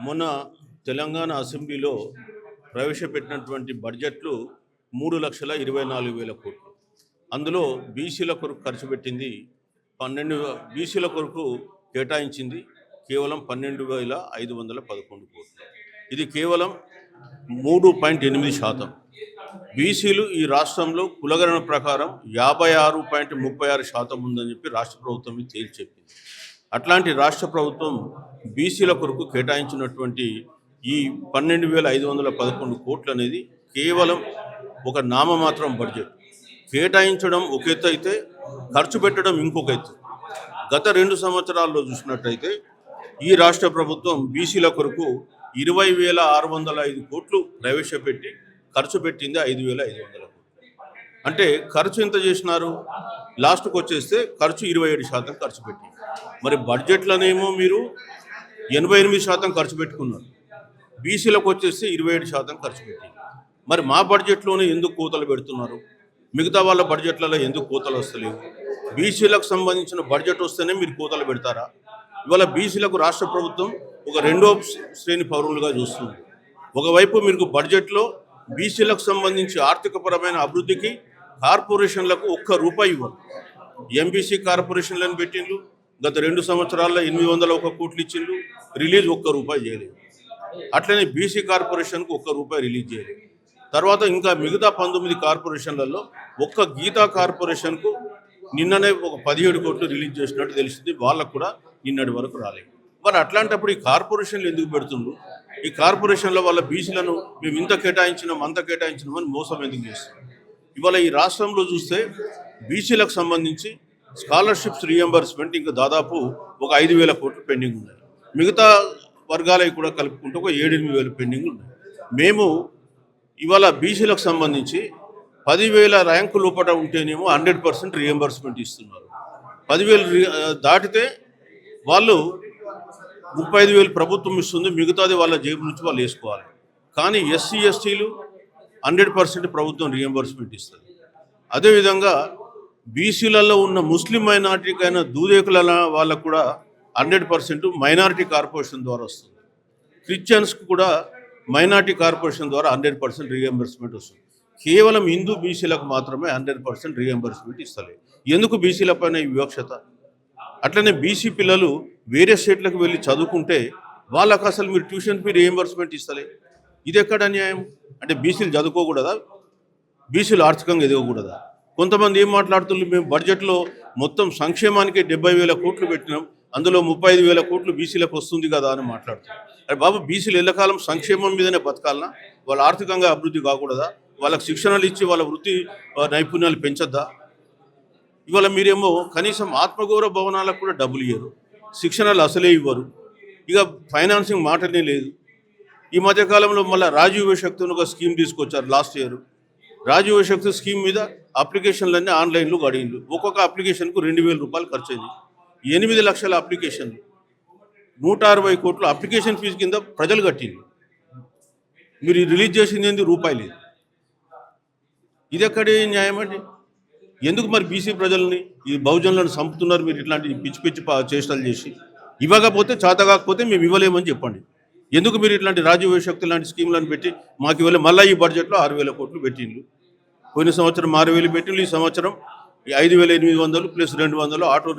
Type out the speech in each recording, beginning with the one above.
మొన్న తెలంగాణ అసెంబ్లీలో ప్రవేశపెట్టినటువంటి బడ్జెట్లు 3,24,000 కోట్లు. అందులో బీసీల కొరకు ఖర్చు పెట్టింది 12, బీసీల కొరకు కేటాయించింది కేవలం 12,511 కోట్లు. ఇది కేవలం 3.8%. బీసీలు ఈ రాష్ట్రంలో కులగణన ప్రకారం 56.36% ఉందని చెప్పి రాష్ట్ర ప్రభుత్వం తేల్చి చెప్పింది. అట్లాంటి రాష్ట్ర ప్రభుత్వం బీసీల కొరకు కేటాయించినటువంటి ఈ 12,511 కోట్లు అనేది కేవలం ఒక నామమాత్రం బడ్జెట్. కేటాయించడం ఒక ఎత్తు అయితే ఖర్చు పెట్టడం ఇంకొక ఎత్తు. గత 2 సంవత్సరాల్లో చూసినట్టయితే ఈ రాష్ట్ర ప్రభుత్వం బీసీల కొరకు 20,605 కోట్లు ప్రవేశపెట్టి ఖర్చు పెట్టింది 5,500 కోట్లు. అంటే ఖర్చు ఎంత చేసినారు? లాస్ట్కి వచ్చేస్తే ఖర్చు 27% ఖర్చు పెట్టింది. మరి బడ్జెట్లనేమో మీరు 88% ఖర్చు పెట్టుకున్నారు, బీసీలకు వచ్చేసి 27% ఖర్చు పెట్టింది. మరి మా బడ్జెట్లోనే ఎందుకు కోతలు పెడుతున్నారు? మిగతా వాళ్ళ బడ్జెట్లలో ఎందుకు కోతలు వస్తలేవు? బీసీలకు సంబంధించిన బడ్జెట్ వస్తేనే మీరు కోతలు పెడతారా? ఇవాళ బీసీలకు రాష్ట్ర ప్రభుత్వం ఒక రెండో శ్రేణి పౌరులుగా చూస్తుంది. ఒకవైపు మీకు బడ్జెట్లో బీసీలకు సంబంధించి ఆర్థికపరమైన అభివృద్ధికి కార్పొరేషన్లకు ₹1 ఇవ్వరు. ఎంబీసీ కార్పొరేషన్లను పెట్టిండ్రు. గత 2 సంవత్సరాల్లో 801 కోట్లు ఇచ్చిండ్రు, రిలీజ్ ₹1 చేయలేదు. అట్లనే బీసీ కార్పొరేషన్కు ₹1 రిలీజ్ చేయలేదు. తర్వాత ఇంకా మిగతా 19 కార్పొరేషన్లలో ఒక్క గీతా కార్పొరేషన్కు నిన్ననే ఒక 17 కోట్లు రిలీజ్ చేసినట్టు తెలిసింది. వాళ్ళకు కూడా నిన్నటి వరకు రాలేదు. మరి అట్లాంటప్పుడు ఈ కార్పొరేషన్లు ఎందుకు పెడుతుండ్రు? ఈ కార్పొరేషన్ల వల్ల బీసీలను మేము ఇంత కేటాయించినాం అంత కేటాయించినామని మోసం ఎందుకు చేస్తున్నాం? ఇవాళ ఈ రాష్ట్రంలో చూస్తే బీసీలకు సంబంధించి స్కాలర్షిప్స్ రీఎంబర్స్మెంట్ ఇంకా దాదాపు ఒక 5,000 కోట్లు పెండింగ్ ఉన్నాయి. మిగతా వర్గాలవి కూడా కలుపుకుంటూ ఒక 7,000-8,000 పెండింగ్ ఉన్నాయి. మేము ఇవాళ బీసీలకు సంబంధించి 10,000 ర్యాంకు లోపల ఉంటేనేమో 100% రీఎంబర్స్మెంట్ ఇస్తున్నారు. 10,000 దాటితే వాళ్ళు 35,000 ప్రభుత్వం ఇస్తుంది, మిగతాది వాళ్ళ జేబు నుంచి వాళ్ళు వేసుకోవాలి. కానీ ఎస్సీ ఎస్టీలు 100% ప్రభుత్వం రీఎంబర్స్మెంట్ ఇస్తుంది. అదేవిధంగా బీసీలలో ఉన్న ముస్లిం మైనార్టీకైనా దూదేకుల వాళ్ళకు కూడా 100% మైనారిటీ కార్పొరేషన్ ద్వారా వస్తుంది. క్రిస్టియన్స్కి కూడా మైనారిటీ కార్పొరేషన్ ద్వారా 100% రీఎంబర్స్మెంట్ వస్తుంది. కేవలం హిందూ బీసీలకు మాత్రమే 100% రీఎంబర్స్మెంట్ ఇస్తలేదు. ఎందుకు బీసీల పైన ఈ వివక్షత? అట్లనే బీసీ పిల్లలు వేరే స్టేట్లకు వెళ్ళి చదువుకుంటే వాళ్ళకు అసలు మీరు ట్యూషన్ ఫీ రీఎంబర్స్మెంట్ ఇస్తలే. ఇది ఎక్కడ అన్యాయం? అంటే బీసీలు చదువుకోకూడదా? బీసీలు ఆర్థికంగా ఎదగకూడదా? కొంతమంది ఏం మాట్లాడుతున్నారు, మేము బడ్జెట్లో మొత్తం సంక్షేమానికి 70,000 కోట్లు పెట్టినాం, అందులో 35,000 కోట్లు బీసీలకు వస్తుంది కదా అని మాట్లాడుతున్నారు. అరే బాబు, బీసీలు ఎల్లకాలం సంక్షేమం మీదనే బతకాలనా? వాళ్ళు ఆర్థికంగా అభివృద్ధి కాకూడదా? వాళ్ళకు శిక్షణలు ఇచ్చి వాళ్ళ వృత్తి నైపుణ్యాలు పెంచద్దా? ఇవాళ మీరేమో కనీసం ఆత్మగౌరవ భవనాలకు కూడా డబ్బులు ఇవ్వరు, శిక్షణలు అసలే ఇవ్వరు, ఇక ఫైనాన్సింగ్ మాటనే లేదు. ఈ మధ్యకాలంలో మళ్ళీ రాజీవ్ శక్తిని ఒక స్కీమ్ తీసుకొచ్చారు లాస్ట్ ఇయర్. రాజీవ్ శక్తి స్కీమ్ మీద అప్లికేషన్లన్నీ ఆన్లైన్లో అడిగిండ్రు. ఒక్కొక్క అప్లికేషన్కు ₹2,000 ఖర్చు అయింది. 8 లక్షల అప్లికేషన్లు, 160 కోట్లు అప్లికేషన్ ఫీజు కింద ప్రజలు కట్టింది. మీరు రిలీజ్ చేసింది ఏంది? ₹1 లేదు. ఇది ఎక్కడే న్యాయం అండి? ఎందుకు మరి బీసీ ప్రజల్ని, ఈ బహుజనులను చంపుతున్నారు మీరు ఇట్లాంటి పిచ్చి పిచ్చి చేష్టలు చేసి? ఇవ్వకపోతే చేత కాకపోతే మేము ఇవ్వలేమని చెప్పండి. ఎందుకు మీరు ఇట్లాంటి రాజీవ్ శక్తి లాంటి స్కీములను పెట్టి మాకు ఇవ్వలే? మళ్ళీ ఈ బడ్జెట్లో 6,000 కోట్లు పెట్టిండ్రు. పోయిన సంవత్సరం 6,000 పెట్టిండ్రు, ఈ సంవత్సరం 5,800 ప్లస్ 200 ఆటో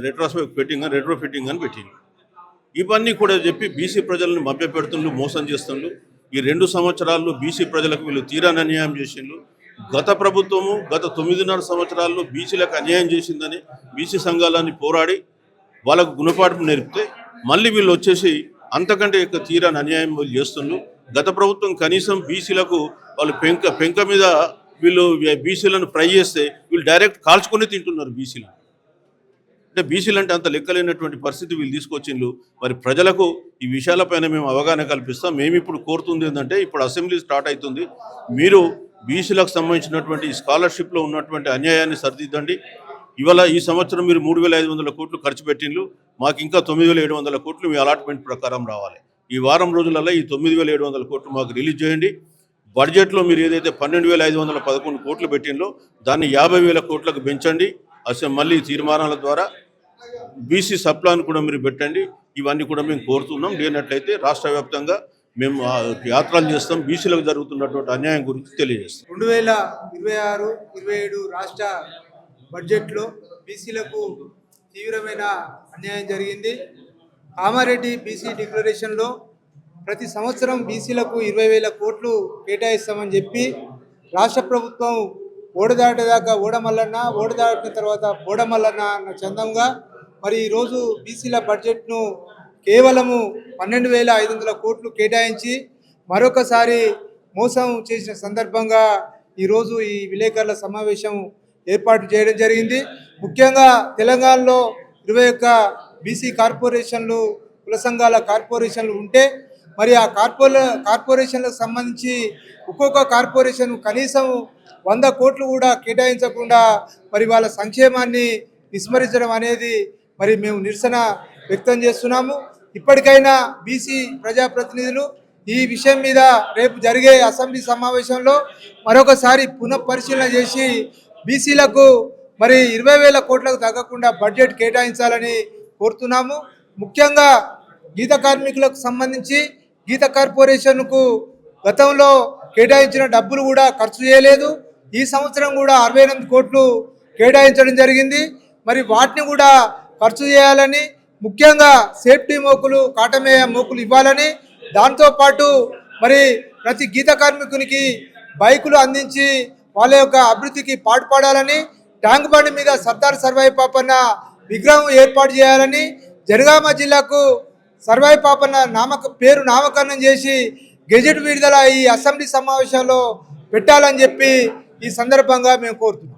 రెట్రో ఫిట్టింగ్ అని పెట్టిండ్రు. ఇవన్నీ కూడా చెప్పి బీసీ ప్రజలను మభ్యపెడుతుండ్రు, మోసం చేస్తుండ్రు. ఈ 2 సంవత్సరాల్లో బీసీ ప్రజలకు వీళ్ళు తీరాని అన్యాయం చేసిండ్రు. గత ప్రభుత్వము గత 9.5 సంవత్సరాల్లో బీసీలకు అన్యాయం చేసిందని బీసీ సంఘాలన్నీ పోరాడి వాళ్ళకు గుణపాఠం నేర్పితే మళ్ళీ వీళ్ళు వచ్చేసి అంతకంటే ఎక్కువ తీరాని అన్యాయం వీళ్ళు చేస్తున్నారు. గత ప్రభుత్వం కనీసం బీసీలకు వాళ్ళు పెంక మీద వీళ్ళు బీసీలను ఫ్రై చేస్తే వీళ్ళు డైరెక్ట్ కాల్చుకొని తింటున్నారు బీసీలు. అంటే బీసీలు అంటే అంత లెక్కలేనటువంటి పరిస్థితి వీళ్ళు తీసుకొచ్చిండ్రు. మరి ప్రజలకు ఈ విషయాలపైన మేము అవగాహన కల్పిస్తాం. మేము ఇప్పుడు కోరుతుంది ఏంటంటే, ఇప్పుడు అసెంబ్లీ స్టార్ట్ అవుతుంది, మీరు బీసీలకు సంబంధించినటువంటి స్కాలర్షిప్లో ఉన్నటువంటి అన్యాయాన్ని సరిదిద్దండి. ఇవాళ ఈ సంవత్సరం మీరు 3,500 కోట్లు ఖర్చు పెట్టిండ్రు, మాకు ఇంకా 9,700 కోట్లు మీ అలాట్మెంట్ ప్రకారం రావాలి. ఈ వారం రోజులలో ఈ 9,700 కోట్లు మాకు రిలీజ్ చేయండి. బడ్జెట్లో మీరు ఏదైతే 12,511 కోట్లు పెట్టిండ్రో దాన్ని 50,000 కోట్లకు పెంచండి. మళ్ళీ తీర్మానాల ద్వారా బీసీ సప్లాన్ కూడా మీరు పెట్టండి. ఇవన్నీ కూడా మేము కోరుతున్నాం. లేనట్లయితే రాష్ట్ర వ్యాప్తంగా మేము యాత్రలు చేస్తాం. బీసీలకు జరుగుతున్నటువంటి అన్యాయం గురించి తెలియజేస్తాం. 2026-27 రాష్ట్ర బడ్జెట్లో బీసీలకు తీవ్రమైన అన్యాయం జరిగింది. కామారెడ్డి బీసీ డిక్లరేషన్లో ప్రతి సంవత్సరం బీసీలకు 20,000 కోట్లు కేటాయిస్తామని చెప్పి రాష్ట్ర ప్రభుత్వం ఓడదాటేదాకా ఓడమల్లన్న, ఓడదాటిన తర్వాత బోడమల్లన్న అన్న చందంగా మరి ఈరోజు బీసీల బడ్జెట్ను కేవలము 12,500 కోట్లు కేటాయించి మరొకసారి మోసం చేసిన సందర్భంగా ఈరోజు ఈ విలేకరుల సమావేశం ఏర్పాటు చేయడం జరిగింది. ముఖ్యంగా తెలంగాణలో 21 బీసీ కార్పొరేషన్లు, కుల సంఘాల కార్పొరేషన్లు ఉంటే మరి ఆ కార్పొరేషన్లకు సంబంధించి ఒక్కొక్క కార్పొరేషన్ కనీసం 100 కోట్లు కూడా కేటాయించకుండా మరి వాళ్ళ సంక్షేమాన్ని విస్మరించడం అనేది మరి మేము నిరసన వ్యక్తం చేస్తున్నాము. ఇప్పటికైనా బీసీ ప్రజాప్రతినిధులు ఈ విషయం మీద రేపు జరిగే అసెంబ్లీ సమావేశంలో మరొకసారి పునఃపరిశీలన చేసి బీసీలకు మరి 20,000 కోట్లకు తగ్గకుండా బడ్జెట్ కేటాయించాలని కోరుతున్నాము. ముఖ్యంగా గీత కార్మికులకు సంబంధించి గీత కార్పొరేషన్కు గతంలో కేటాయించిన డబ్బులు కూడా ఖర్చు చేయలేదు. ఈ సంవత్సరం కూడా 68 కోట్లు కేటాయించడం జరిగింది. మరి వాటిని కూడా ఖర్చు చేయాలని, ముఖ్యంగా సేఫ్టీ మోకులు, కాటమేయ మోకులు ఇవ్వాలని, దాంతోపాటు మరి ప్రతి గీత కార్మికునికి బైకులు అందించి వాళ్ళ యొక్క అభివృద్ధికి పాటుపడాలని, ట్యాంక్ బండి మీద సర్దార్ సర్వాయి పాపన్న విగ్రహం ఏర్పాటు చేయాలని, జనగామ జిల్లాకు సర్వాయి పాపన్న పేరు నామకరణం చేసి గెజెట్ విడుదల ఈ అసెంబ్లీ సమావేశంలో పెట్టాలని చెప్పి ఈ సందర్భంగా మేము కోరుతున్నాం.